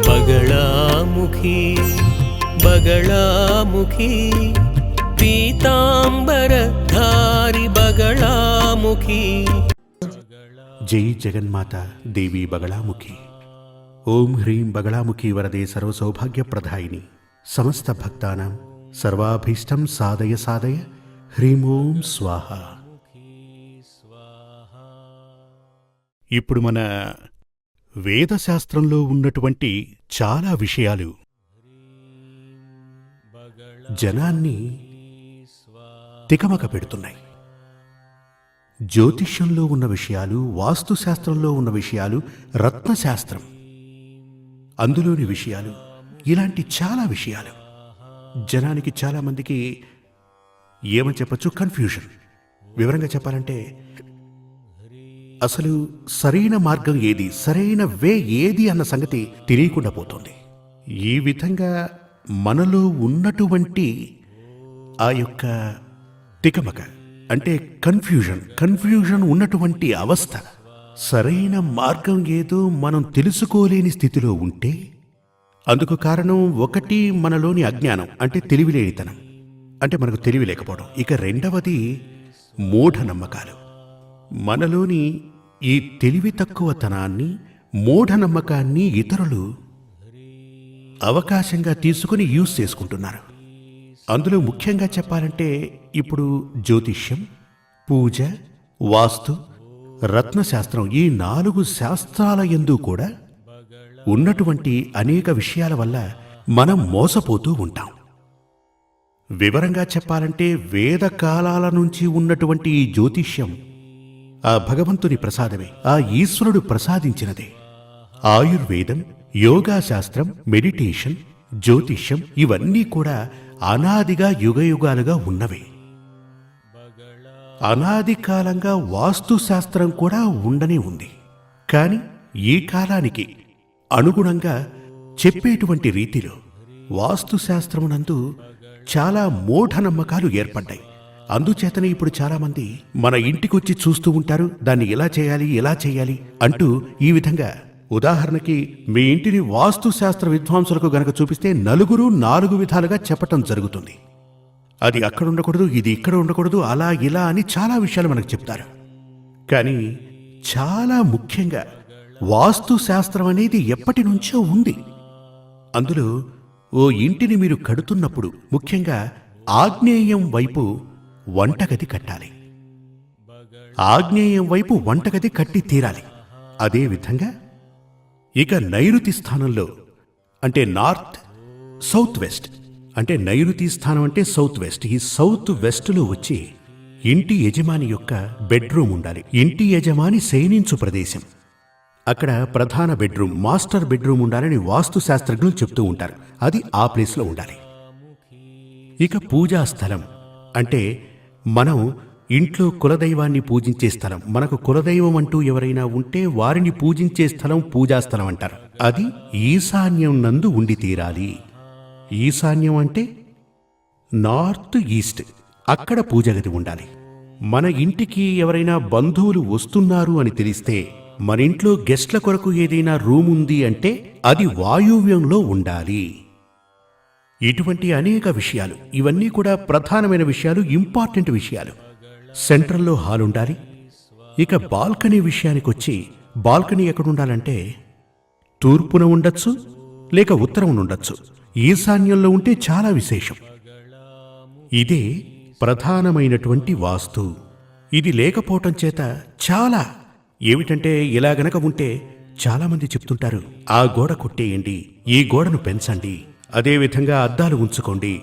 बगलामुखी बगलामुखी पीतांबरधारी बगलामुखी। जय जगन्माता देवी बगलामुखी। ओम ह्रीं बगलामुखी वरदे सर्वसौभाग्यप्रदायिनी। समस्त भक्तानां सर्वाभीष्टं साधय साधय హ్రీం ఓం స్వాహ. ఇప్పుడు మన వేదశాస్త్రంలో ఉన్నటువంటి చాలా విషయాలు జనాన్ని తికమక పెడుతున్నాయి. జ్యోతిష్యంలో ఉన్న విషయాలు, వాస్తుశాస్త్రంలో ఉన్న విషయాలు, రత్నశాస్త్రం అందులోని విషయాలు, ఇలాంటి చాలా విషయాలు జనానికి, చాలామందికి ఏమని చెప్పచ్చు, కన్ఫ్యూజన్. వివరంగా చెప్పాలంటే అసలు సరైన మార్గం ఏది, సరైన వే ఏది అన్న సంగతి తెలియకుండా పోతుంది. ఈ విధంగా మనలో ఉన్నటువంటి ఆ యొక్క తికమక అంటే కన్ఫ్యూజన్ ఉన్నటువంటి అవస్థ, సరైన మార్గం ఏదో మనం తెలుసుకోలేని స్థితిలో ఉంటే అందుకు కారణం ఒకటి మనలోని అజ్ఞానం అంటే తెలివిలేనితనం, అంటే మనకు తెలివి లేకపోవడం. ఇక రెండవది మూఢనమ్మకాలు. మనలోని ఈ తెలివి తక్కువతనాన్ని, మూఢనమ్మకాన్ని ఇతరులు అవకాశంగా తీసుకుని యూజ్ చేసుకుంటున్నారు. అందులో ముఖ్యంగా చెప్పాలంటే ఇప్పుడు జ్యోతిష్యం, పూజ, వాస్తు, రత్నశాస్త్రం, ఈ 4 శాస్త్రాల యందు కూడా ఉన్నటువంటి అనేక విషయాల వల్ల మనం మోసపోతూ ఉంటాం. వివరంగా చెప్పాలంటే వేదకాలాల నుంచి ఉన్నటువంటి ఈ జ్యోతిష్యం ఆ భగవంతుని ప్రసాదమే, ఆ ఈశ్వరుడు ప్రసాదించినదే. ఆయుర్వేదం, యోగాశాస్త్రం, మెడిటేషన్, జ్యోతిష్యం ఇవన్నీ కూడా అనాదిగా యుగయుగాలుగా ఉన్నవే. అనాది కాలంగా వాస్తుశాస్త్రం కూడా ఉండనే ఉంది. కాని ఈ కాలానికి అనుగుణంగా చెప్పేటువంటి రీతిలో వాస్తుశాస్త్రమునందు చాలా మూఢనమ్మకాలు ఏర్పడ్డాయి. అందుచేతనే ఇప్పుడు చాలామంది మన ఇంటికొచ్చి చూస్తూ ఉంటారు, దాన్ని ఎలా చేయాలి అంటూ. ఈ విధంగా ఉదాహరణకి మీ ఇంటిని వాస్తుశాస్త్ర విద్వాంసులకు గనక చూపిస్తే నలుగురు 4 విధాలుగా చెప్పటం జరుగుతుంది. అది అక్కడ ఉండకూడదు, ఇది ఇక్కడ ఉండకూడదు, అలా ఇలా అని చాలా విషయాలు మనకు చెప్తారు. కానీ చాలా ముఖ్యంగా వాస్తుశాస్త్రం అనేది ఎప్పటి నుంచో ఉంది. అందులో ఓ ఇంటిని మీరు కడుతున్నప్పుడు ముఖ్యంగా ఆగ్నేయం వైపు వంటగది కట్టాలి. ఆగ్నేయం వైపు వంటగది కట్టి తీరాలి. అదేవిధంగా ఇక నైరుతి స్థానంలో అంటే నార్త్, సౌత్ వెస్ట్, అంటే నైరుతి స్థానం అంటే సౌత్ వెస్ట్. ఈ సౌత్ వెస్ట్లో వచ్చి ఇంటి యజమాని యొక్క బెడ్రూమ్ ఉండాలి. ఇంటి యజమాని శయనించు ప్రదేశం, అక్కడ ప్రధాన బెడ్రూమ్, మాస్టర్ బెడ్రూమ్ ఉండాలని వాస్తు శాస్త్రజ్ఞులు చెప్తూ ఉంటారు. అది ఆ ప్లేస్లో ఉండాలి. ఇక పూజా స్థలం అంటే మనం ఇంట్లో కులదైవాన్ని పూజించే స్థలం, మనకు కులదైవం అంటూ ఎవరైనా ఉంటే వారిని పూజించే స్థలం పూజాస్థలం అంటారు. అది ఈశాన్యం నందు ఉండి తీరాలి. ఈశాన్యం అంటే నార్త్ ఈస్ట్, అక్కడ పూజగది ఉండాలి. మన ఇంటికి ఎవరైనా బంధువులు వస్తున్నారు అని తెలిస్తే, మన ఇంట్లో గెస్ట్ల కొరకు ఏదైనా రూమ్ ఉంది అంటే అది వాయువ్యంలో ఉండాలి. ఇటువంటి అనేక విషయాలు, ఇవన్నీ కూడా ప్రధానమైన విషయాలు, ఇంపార్టెంట్ విషయాలు. సెంట్రల్లో హాల్ ఉండాలి. ఇక బాల్కనీ విషయానికొచ్చి, బాల్కనీ ఎక్కడుండాలంటే తూర్పున ఉండొచ్చు, లేక ఉత్తరం ఉండొచ్చు. ఈశాన్యంలో ఉంటే చాలా విశేషం. ఇదే ప్రధానమైనటువంటి వాస్తు. ఇది లేకపోవటం చేత చాలా ఏమిటంటే, ఇలా గనక ఉంటే చాలామంది చెప్తుంటారు, ఆ గోడ కొట్టేయండి, ఈ గోడను పెంచండి, అదేవిధంగా అద్దాలు ఉంచుకోండి,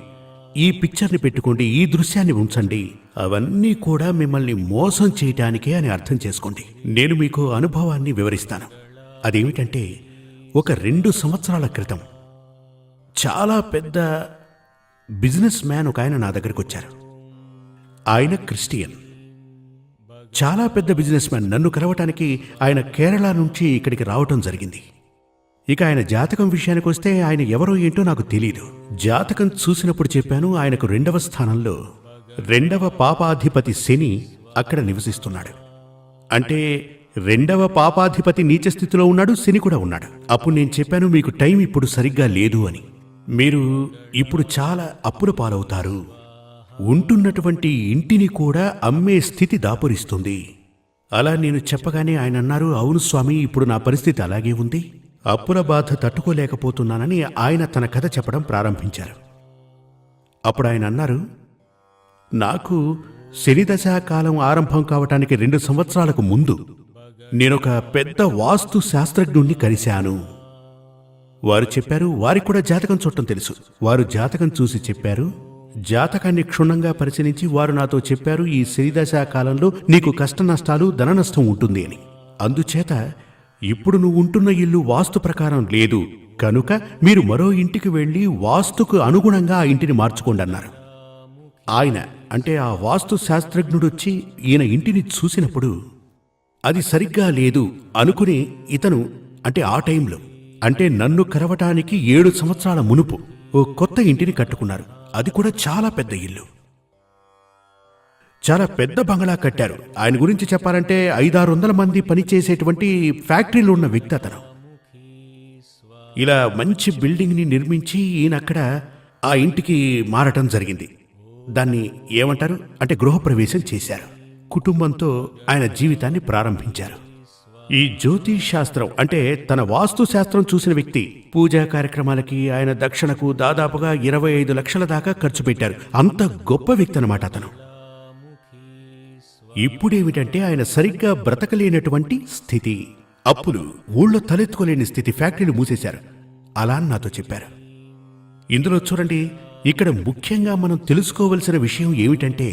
ఈ పిక్చర్ని పెట్టుకోండి, ఈ దృశ్యాన్ని ఉంచండి. అవన్నీ కూడా మిమ్మల్ని మోసం చేయటానికే అని అర్థం చేసుకోండి. నేను మీకు అనుభవాన్ని వివరిస్తాను. అదేమిటంటే, ఒక 2 సంవత్సరాల క్రితం చాలా పెద్ద బిజినెస్ మ్యాన్ ఒక ఆయన నా దగ్గరికి వచ్చారు. ఆయన క్రిస్టియన్, చాలా పెద్ద బిజినెస్ మ్యాన్. నన్ను కలవటానికి ఆయన కేరళ నుంచి ఇక్కడికి రావటం జరిగింది. ఇక ఆయన జాతకం విషయానికి వస్తే ఆయన ఎవరో ఏంటో నాకు తెలీదు. జాతకం చూసినప్పుడు చెప్పాను, ఆయనకు 2వ స్థానంలో 2వ పాపాధిపతి శని అక్కడ నివసిస్తున్నాడు. అంటే రెండవ పాపాధిపతి నీచ స్థితిలో ఉన్నాడు, శని కూడా ఉన్నాడు. అప్పుడు నేను చెప్పాను మీకు టైం ఇప్పుడు సరిగ్గా లేదు అని. మీరు ఇప్పుడు చాలా అప్పుల పాలవుతారు. ఉంటున్నటువంటి ఇంటిని కూడా అమ్మే స్థితి దాపురిస్తుంది. అలా నేను చెప్పగానే ఆయన అన్నారు, అవును స్వామి, ఇప్పుడు నా పరిస్థితి అలాగే ఉంది. అప్పుల బాధ తట్టుకోలేకపోతున్నానని ఆయన తన కథ చెప్పడం ప్రారంభించారు. అప్పుడు ఆయన అన్నారు, నాకు శనిదశా కాలం ఆరంభం కావటానికి 2 సంవత్సరాలకు ముందు నేనొక పెద్ద వాస్తు శాస్త్రజ్ఞుణ్ణి కలిశాను. వారు చెప్పారు, వారికి కూడా జాతకం చూడటం తెలుసు. వారు జాతకం చూసి చెప్పారు, జాతకాన్ని క్షుణ్ణంగా పరిశీలించి వారు నాతో చెప్పారు, ఈ శనిదశా కాలంలో నీకు కష్ట నష్టాలు, ధన నష్టం ఉంటుంది అని. అందుచేత ఇప్పుడు నువ్వు ఉంటున్న ఇల్లు వాస్తు ప్రకారం లేదు కనుక మీరు మరో ఇంటికి వెళ్ళి వాస్తుకు అనుగుణంగా ఆ ఇంటిని మార్చుకోండి అన్నారు. ఆయన అంటే ఆ వాస్తు శాస్త్రజ్ఞుడొచ్చి ఈయన ఇంటిని చూసినప్పుడు అది సరిగ్గా లేదు అనుకుని ఇతను అంటే ఆ టైంలో అంటే నన్ను కరవటానికి 7 సంవత్సరాల మునుపు ఓ కొత్త ఇంటిని కట్టుకున్నారు. అది కూడా చాలా పెద్ద ఇల్లు, చాలా పెద్ద బంగళా కట్టారు. ఆయన గురించి చెప్పాలంటే 500-600 మంది పనిచేసేటువంటి ఫ్యాక్టరీలో ఉన్న వ్యక్తి అతను. ఇలా మంచి బిల్డింగ్ని నిర్మించి ఈయన అక్కడ ఆ ఇంటికి మారటం జరిగింది. దాన్ని ఏమంటారు అంటే గృహప్రవేశం చేశారు. కుటుంబంతో ఆయన జీవితాన్ని ప్రారంభించారు. ఈ జ్యోతిష్ శాస్త్రం అంటే తన వాస్తు శాస్త్రం చూసిన వ్యక్తి పూజా కార్యక్రమాలకి ఆయన దక్షిణకు దాదాపుగా 25 లక్షల దాకా ఖర్చు పెట్టారు. అంత గొప్ప వ్యక్తి అన్నమాట అతను. ఇప్పుడేమిటంటే ఆయన సరిగ్గా బ్రతకలేనటువంటి స్థితి, అప్పులు, ఊళ్ళో తలెత్తుకోలేని స్థితి, ఫ్యాక్టరీలు మూసేశారు. అలా అని నాతో చెప్పారు. ఇందులో చూడండి, ఇక్కడ ముఖ్యంగా మనం తెలుసుకోవలసిన విషయం ఏమిటంటే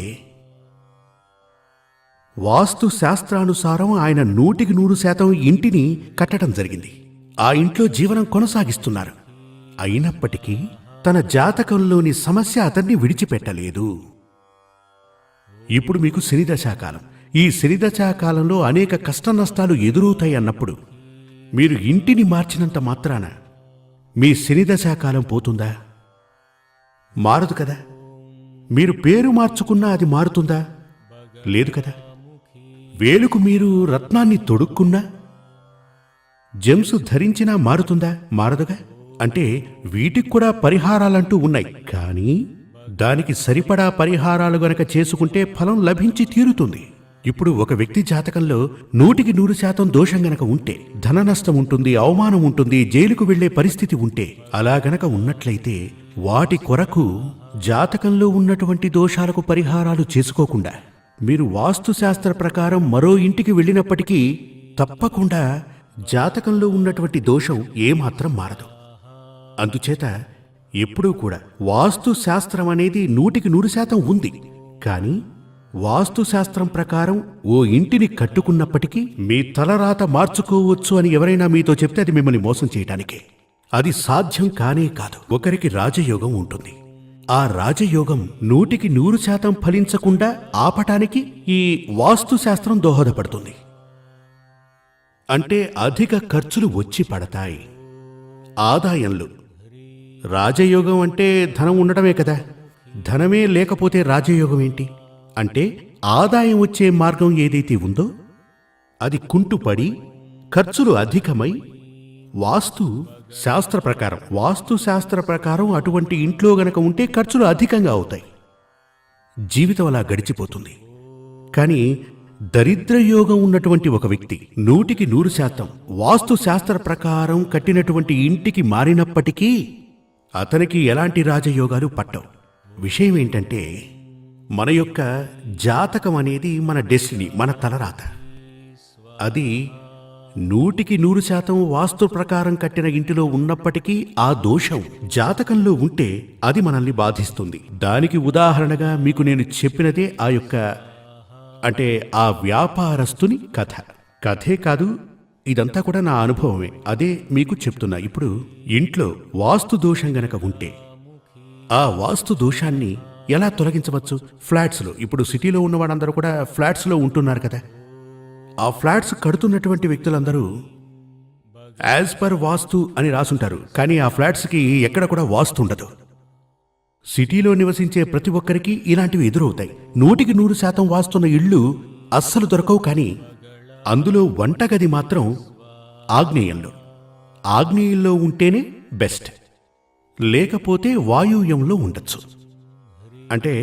వాస్తు శాస్త్రానుసారం ఆయన 100% ఇంటిని కట్టడం జరిగింది. ఆ ఇంట్లో జీవనం కొనసాగిస్తున్నారు. అయినప్పటికీ తన జాతకంలోని సమస్య అతన్ని విడిచిపెట్టలేదు. ఇప్పుడు మీకు శనిదశాకాలం. ఈ శనిదశాకాలంలో అనేక కష్ట నష్టాలు ఎదురవుతాయి అన్నప్పుడు మీరు ఇంటిని మార్చినంత మాత్రాన మీ శనిదశాకాలం పోతుందా? మారదు కదా. మీరు పేరు మార్చుకున్నా అది మారుతుందా? లేదు కదా. వేలుకు మీరు రత్నాన్ని తొడుక్కున్నా, జెమ్స్ ధరించినా మారుతుందా? మారదుగా. అంటే వీటికి కూడా పరిహారాలంటూ ఉన్నాయి. కానీ దానికి సరిపడా పరిహారాలు గనక చేసుకుంటే ఫలం లభించి తీరుతుంది. ఇప్పుడు ఒక వ్యక్తి జాతకంలో 100% దోషం గనక ఉంటే ధన నష్టం ఉంటుంది, అవమానం ఉంటుంది, జైలుకు వెళ్లే పరిస్థితి ఉంటే, అలా గనక ఉన్నట్లయితే వాటి కొరకు జాతకంలో ఉన్నటువంటి దోషాలకు పరిహారాలు చేసుకోకుండా మీరు వాస్తుశాస్త్ర ప్రకారం మరో ఇంటికి వెళ్ళినప్పటికీ తప్పకుండా జాతకంలో ఉన్నటువంటి దోషం ఏమాత్రం మారదు. అందుచేత ఎప్పుడూ కూడా వాస్తు శాస్త్రం అనేది 100% ఉంది. కానీ వాస్తుశాస్త్రం ప్రకారం ఓ ఇంటిని కట్టుకున్నప్పటికీ మీ తలరాత మార్చుకోవచ్చు అని ఎవరైనా మీతో చెప్తే అది మిమ్మల్ని మోసం చేయడానికే. అది సాధ్యం కానే కాదు. ఒకరికి రాజయోగం ఉంటుంది. ఆ రాజయోగం 100% ఫలించకుండా ఆపటానికి ఈ వాస్తుశాస్త్రం దోహదపడుతుంది. అంటే అధిక ఖర్చులు వచ్చి పడతాయి. ఆదాయంలో రాజయోగం అంటే ధనం ఉండటమే కదా. ధనమే లేకపోతే రాజయోగం ఏంటి? అంటే ఆదాయం వచ్చే మార్గం ఏదైతే ఉందో అది కుంటుపడి ఖర్చులు అధికమై వాస్తు శాస్త్ర ప్రకారం అటువంటి ఇంట్లో గనక ఉంటే ఖర్చులు అధికంగా అవుతాయి. జీవితం అలా గడిచిపోతుంది. కానీ దరిద్రయోగం ఉన్నటువంటి ఒక వ్యక్తి 100% వాస్తు శాస్త్ర ప్రకారం కట్టినటువంటి ఇంటికి మారినప్పటికీ అతనికి ఎలాంటి రాజయోగాలు పట్టవు. విషయం ఏంటంటే మన యొక్క జాతకం అనేది మన డెస్టినీ, మన తలరాత. అది 100% వాస్తు ప్రకారం కట్టిన ఇంటిలో ఉన్నప్పటికీ ఆ దోషం జాతకంలో ఉంటే అది మనల్ని బాధిస్తుంది. దానికి ఉదాహరణగా మీకు నేను చెప్పినదే ఆ యొక్క అంటే ఆ వ్యాపారస్తుని కథే కాదు, ఇదంతా కూడా నా అనుభవమే. అదే మీకు చెప్తున్నా. ఇప్పుడు ఇంట్లో వాస్తు దోషం గనక ఉంటే ఆ వాస్తు దోషాన్ని ఎలా తొలగించవచ్చు? ఫ్లాట్స్లో, ఇప్పుడు సిటీలో ఉన్న వాళ్ళందరూ కూడా ఫ్లాట్స్లో ఉంటున్నారు కదా. ఆ ఫ్లాట్స్ కడుతున్నటువంటి వ్యక్తులందరూ యాజ్ పర్ వాస్తు అని రాసుంటారు. కానీ ఆ ఫ్లాట్స్కి ఎక్కడ కూడా వాస్తు ఉండదు. సిటీలో నివసించే ప్రతి ఒక్కరికి ఇలాంటివి ఎదురవుతాయి. 100% వాస్తున్న ఇళ్ళు అస్సలు దొరకవు. కానీ అందులో వంటగది మాత్రం ఆగ్నేయంలో. ఆగ్నేయంలో ఉంటేనే బెస్ట్, లేకపోతే వాయువ్యంలో ఉండొచ్చు. అంటే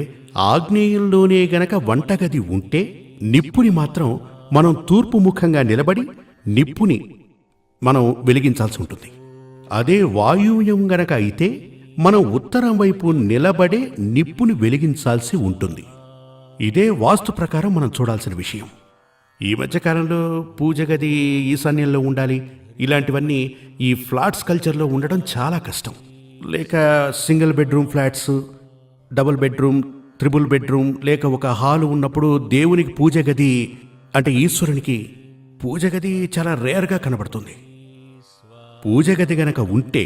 ఆగ్నేయంలోనే గనక వంటగది ఉంటే నిప్పుని మాత్రం మనం తూర్పు ముఖంగా నిలబడి నిప్పుని మనం వెలిగించాల్సి ఉంటుంది. అదే వాయువ్యం గనక అయితే మనం ఉత్తరం వైపు నిలబడే నిప్పుని వెలిగించాల్సి ఉంటుంది. ఇదే వాస్తు ప్రకారం మనం చూడాల్సిన విషయం. ఈ మధ్యకాలంలో పూజ గది ఈశాన్యంలో ఉండాలి ఇలాంటివన్నీ ఈ ఫ్లాట్స్ కల్చర్లో ఉండడం చాలా కష్టం. లేక single bedroom flats, double bedroom, triple bedroom, లేక ఒక హాలు ఉన్నప్పుడు దేవునికి పూజ గది అంటే ఈశ్వరునికి పూజ గది చాలా రేర్గా కనబడుతుంది. పూజ గది గనక ఉంటే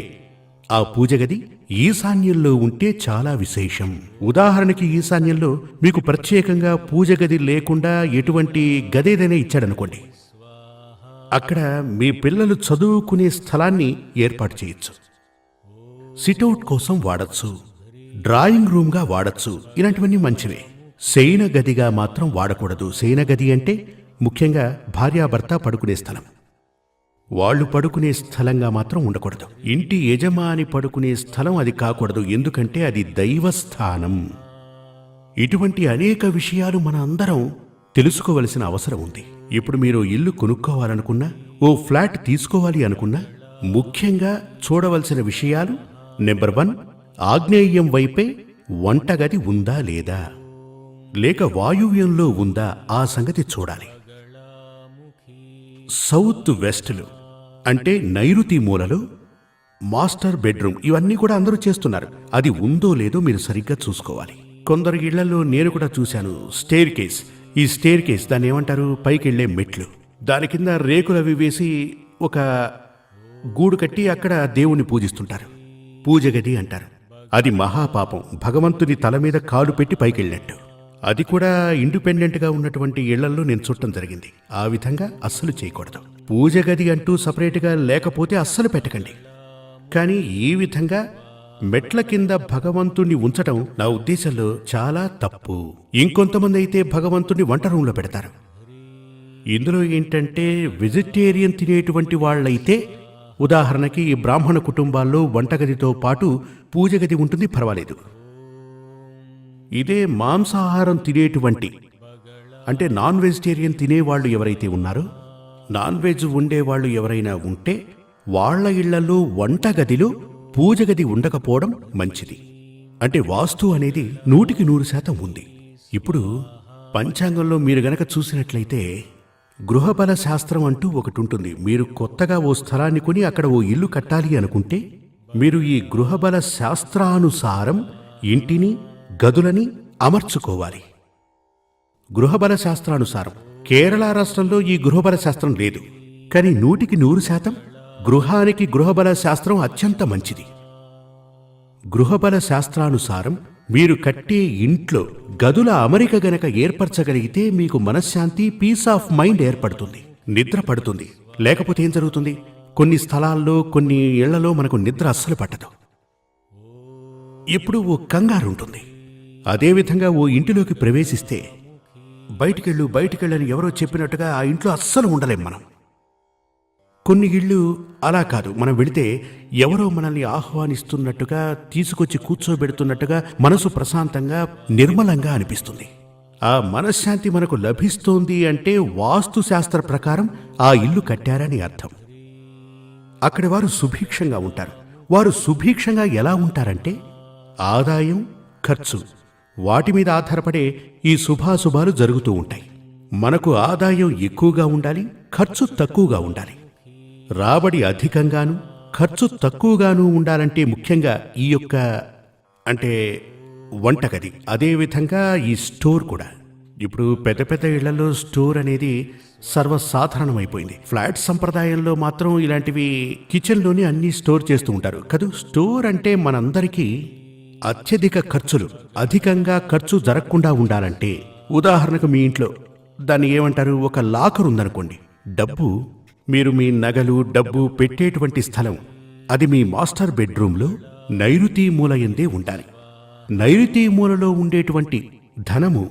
ఆ పూజ గది ఈశాన్యంలో ఉంటే చాలా విశేషం. ఉదాహరణకి ఈశాన్యంలో మీకు ప్రత్యేకంగా పూజ గది లేకుండా ఎటువంటి గదేదైనా ఇచ్చాడనుకోండి, అక్కడ మీ పిల్లలు చదువుకునే స్థలాన్ని ఏర్పాటు చేయొచ్చు. సిటౌట్ కోసం వాడచ్చు, డ్రాయింగ్ రూమ్గా వాడచ్చు. ఇలాంటివన్నీ మంచివే. శయన గదిగా మాత్రం వాడకూడదు. శయన గది అంటే ముఖ్యంగా భార్యాభర్త పడుకునే స్థలం. వాళ్ళు పడుకునే స్థలంగా మాత్రం ఉండకూడదు. ఇంటి యజమాని పడుకునే స్థలం అది కాకూడదు, ఎందుకంటే అది దైవస్థానం. ఇటువంటి అనేక విషయాలు మన అందరం తెలుసుకోవలసిన అవసరం ఉంది. ఇప్పుడు మీరు ఇల్లు కొనుక్కోవాలనుకున్నా, ఓ ఫ్లాట్ తీసుకోవాలి అనుకున్నా ముఖ్యంగా చూడవలసిన విషయాలు: నెంబర్ 1, ఆగ్నేయం వైపే వంటగది ఉందా లేదా, లేక వాయువ్యంలో ఉందా, ఆ సంగతి చూడాలి. సౌత్ వెస్ట్లో అంటే నైరుతి మూలలో మాస్టర్ బెడ్రూమ్, ఇవన్నీ కూడా అందరూ చేస్తున్నారు. అది ఉందో లేదో మీరు సరిగ్గా చూసుకోవాలి. కొందరు ఇళ్లలో నేను కూడా చూశాను, స్టేర్ కేస్. ఈ స్టేర్ కేస్ దాన్ని ఏమంటారు, పైకి వెళ్లే మెట్లు. దాని కింద రేకులు అవి వేసి ఒక గూడు కట్టి అక్కడ దేవుణ్ణి పూజిస్తుంటారు. పూజ గది అంటారు. అది మహాపాపం. భగవంతుని తల మీద కాలు పెట్టి పైకి వెళ్ళినట్టు. అది కూడా ఇండిపెండెంట్గా ఉన్నటువంటి ఇళ్లల్లో నేను చూడటం జరిగింది. ఆ విధంగా అస్సలు చేయకూడదు. పూజ గది అంటూ సపరేట్గా లేకపోతే అస్సలు పెట్టకండి. కానీ ఈ విధంగా మెట్ల కింద భగవంతుణ్ణి ఉంచటం నా ఉద్దేశంలో చాలా తప్పు. ఇంకొంతమంది అయితే భగవంతుణ్ణి వంట రూంలో పెడతారు. ఇందులో ఏంటంటే వెజిటేరియన్ తినేటువంటి వాళ్ళైతే, ఉదాహరణకి ఈ బ్రాహ్మణ కుటుంబాల్లో వంటగదితో పాటు పూజ గది ఉంటుంది, పర్వాలేదు. ఇదే మాంసాహారం తినేటువంటి అంటే నాన్ వెజిటేరియన్ తినేవాళ్ళు ఎవరైతే ఉన్నారో, నాన్ వెజ్ ఉండేవాళ్ళు ఎవరైనా ఉంటే వాళ్ల ఇళ్లలో వంటగదిలో పూజ గది ఉండకపోవడం మంచిది. అంటే వాస్తు అనేది 100% ఉంది. ఇప్పుడు పంచాంగంలో మీరు గనక చూసినట్లయితే గృహబల శాస్త్రం అంటూ ఒకటి ఉంటుంది. మీరు కొత్తగా ఓ స్థలాన్ని కొని అక్కడ ఓ ఇల్లు కట్టాలి అనుకుంటే మీరు ఈ గృహబల శాస్త్రానుసారం ఇంటిని, గదులని అమర్చుకోవాలి. గృహబల శాస్త్రానుసారం కేరళ రాష్ట్రంలో ఈ గృహబల శాస్త్రం లేదు. కానీ 100% గృహానికి గృహబల శాస్త్రం అత్యంత మంచిది. గృహబల శాస్త్రానుసారం మీరు కట్టే ఇంట్లో గదుల అమరిక గనక ఏర్పరచగలిగితే మీకు మనశ్శాంతి, పీస్ ఆఫ్ మైండ్ ఏర్పడుతుంది, నిద్ర పడుతుంది. లేకపోతే ఏం జరుగుతుంది, కొన్ని స్థలాల్లో, కొన్ని ఇళ్లలో మనకు నిద్ర అస్సలు పట్టదు. ఇప్పుడు ఓ కంగారు ఉంటుంది. అదేవిధంగా ఓ ఇంటిలోకి ప్రవేశిస్తే బయటికెళ్ళని ఎవరో చెప్పినట్టుగా ఆ ఇంట్లో అస్సలు ఉండలేం మనం. కొన్ని ఇళ్ళు అలా కాదు, మనం వెళితే ఎవరో మనల్ని ఆహ్వానిస్తున్నట్టుగా, తీసుకొచ్చి కూర్చోబెడుతున్నట్టుగా మనసు ప్రశాంతంగా, నిర్మలంగా అనిపిస్తుంది. ఆ మనశ్శాంతి మనకు లభిస్తోంది అంటే వాస్తు శాస్త్ర ప్రకారం ఆ ఇల్లు కట్టారని అర్థం. అక్కడి వారు సుభిక్షంగా ఉంటారు. వారు సుభిక్షంగా ఎలా ఉంటారంటే ఆదాయం, ఖర్చు వాటి మీద ఆధారపడే ఈ శుభాశుభాలు జరుగుతూ ఉంటాయి. మనకు ఆదాయం ఎక్కువగా ఉండాలి, ఖర్చు తక్కువగా ఉండాలి. రాబడి అధికంగాను, ఖర్చు తక్కువగాను ఉండాలంటే ముఖ్యంగా ఈ యొక్క అంటే వంటగది, అదేవిధంగా ఈ స్టోర్ కూడా. ఇప్పుడు పెద్ద పెద్ద ఇళ్లలో స్టోర్ అనేది సర్వసాధారణమైపోయింది. ఫ్లాట్ సంప్రదాయంలో మాత్రం ఇలాంటివి కిచెన్లోనే అన్నీ స్టోర్ చేస్తూ ఉంటారు కదూ. స్టోర్ అంటే మనందరికీ అత్యధిక ఖర్చులు, అధికంగా ఖర్చు జరగకుండా ఉండాలంటే, ఉదాహరణకు మీ ఇంట్లో దాన్ని ఏమంటారు, ఒక లాకర్ ఉందనుకోండి. డబ్బు, మీరు మీ నగలు, డబ్బు పెట్టేటువంటి స్థలం అది మీ మాస్టర్ బెడ్రూమ్లో నైరుతి మూల యందే ఉండాలి. నైరుతి మూలలో ఉండేటువంటి ధనము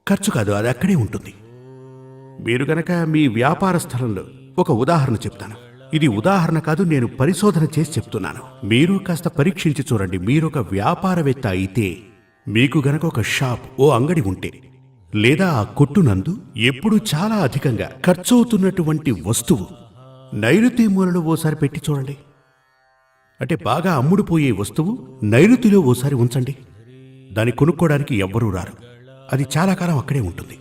ఖర్చు కాదు, అది అక్కడే ఉంటుంది. మీరు గనక మీ వ్యాపార స్థలంలో ఒక ఉదాహరణ చెప్తాను. ఇది ఉదాహరణ కాదు, నేను పరిశోధన చేసి చెప్తున్నాను. మీరు కాస్త పరీక్షించి చూడండి. మీరొక వ్యాపారవేత్త అయితే మీకు గనక ఒక షాప్, ఓ అంగడి ఉంటే, లేదా ఆ కొట్టునందు ఎప్పుడు చాలా అధికంగా ఖర్చవుతున్నటువంటి వస్తువు నైరుతి మూలలో ఓసారి పెట్టి చూడండి. అంటే బాగా అమ్ముడుపోయే వస్తువు నైరుతిలో ఓసారి ఉంచండి. దాన్ని కొనుక్కోవడానికి ఎవ్వరూ రారు. అది చాలా కాలం అక్కడే ఉంటుంది.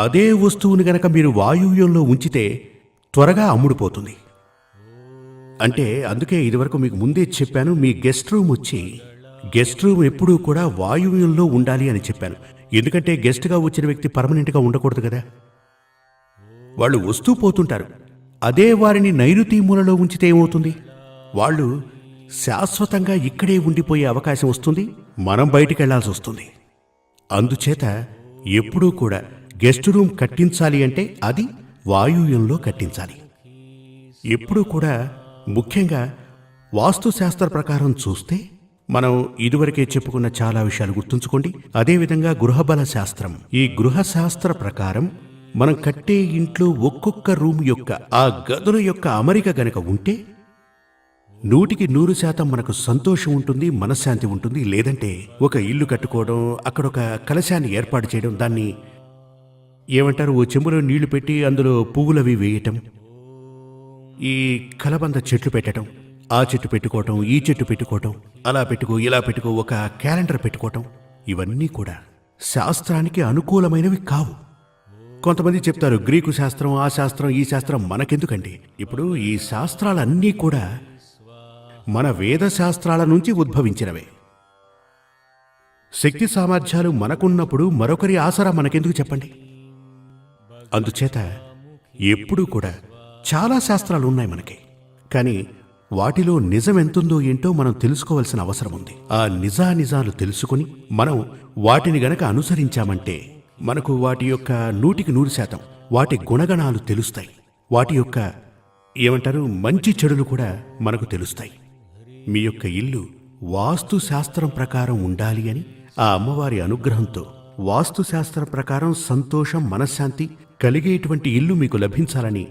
అదే వస్తువుని గనక మీరు వాయువ్యంలో ఉంచితే త్వరగా అమ్ముడుపోతుంది. అంటే అందుకే ఇదివరకు మీకు ముందే చెప్పాను, మీ గెస్ట్ రూమ్ వచ్చి, గెస్ట్ రూమ్ ఎప్పుడూ కూడా వాయువ్యంలో ఉండాలి అని చెప్పాను. ఎందుకంటే గెస్ట్గా వచ్చిన వ్యక్తి పర్మనెంట్గా ఉండకూడదు కదా. వాళ్ళు వస్తూ పోతుంటారు. అదే వారిని నైరుతి మూలలో ఉంచితే ఏమవుతుంది? వాళ్ళు శాశ్వతంగా ఇక్కడే ఉండిపోయే అవకాశం వస్తుంది. మనం బయటికి వెళ్లాల్సి వస్తుంది. అందుచేత ఎప్పుడూ కూడా గెస్ట్ రూమ్ కట్టించాలి అంటే అది వాయువ్యంలో కట్టించాలి. ఎప్పుడూ కూడా ముఖ్యంగా వాస్తుశాస్త్ర ప్రకారం చూస్తే మనం ఇదివరకే చెప్పుకున్న చాలా విషయాలు గుర్తుంచుకోండి. అదేవిధంగా గృహబల శాస్త్రం, ఈ గృహశాస్త్ర ప్రకారం మనం కట్టే ఇంట్లో ఒక్కొక్క రూమ్ యొక్క, ఆ గదుల యొక్క అమరిక గనక ఉంటే 100% మనకు సంతోషం ఉంటుంది, మనశ్శాంతి ఉంటుంది. లేదంటే ఒక ఇల్లు కట్టుకోవడం, అక్కడ ఒక కలశాన్ని ఏర్పాటు చేయడం, దాన్ని ఏమంటారు, ఓ చెంబులో నీళ్లు పెట్టి అందులో పువ్వులవి వేయటం, ఈ కలబంద చెట్లు పెట్టడం, ఆ చెట్టు పెట్టుకోవటం, ఈ చెట్టు పెట్టుకోవటం, అలా పెట్టుకో ఇలా పెట్టుకో, ఒక క్యాలెండర్ పెట్టుకోవటం, ఇవన్నీ కూడా శాస్త్రానికి అనుకూలమైనవి కావు. కొంతమంది చెప్తారు గ్రీకు శాస్త్రం, ఆ శాస్త్రం, ఈ శాస్త్రం మనకెందుకండి. ఇప్పుడు ఈ శాస్త్రాలన్నీ కూడా మన వేద శాస్త్రాల నుంచి ఉద్భవించినవే. శక్తి సామర్థ్యాలు మనకున్నప్పుడు మరొకరి ఆసరా మనకెందుకు చెప్పండి. అందుచేత ఎప్పుడూ కూడా చాలా శాస్త్రాలు ఉన్నాయి మనకి, కానీ వాటిలో నిజం ఎంతుందో ఏంటో మనం తెలుసుకోవాల్సిన అవసరం ఉంది. ఆ నిజానిజాలు తెలుసుకుని మనం వాటిని గనక అనుసరించామంటే మనకు వాటి యొక్క 100% వాటి గుణగణాలు తెలుస్తాయి. వాటి యొక్క ఏమంటారు మంచి చెడులు కూడా మనకు తెలుస్తాయి. మీ యొక్క ఇల్లు వాస్తు శాస్త్రం ప్రకారం ఉండాలి అని ఆ అమ్మవారి అనుగ్రహంతో వాస్తు శాస్త్రం ప్రకారం సంతోషం, మనశ్శాంతి కలిగేటువంటి ఇల్లు మీకు లభించాలని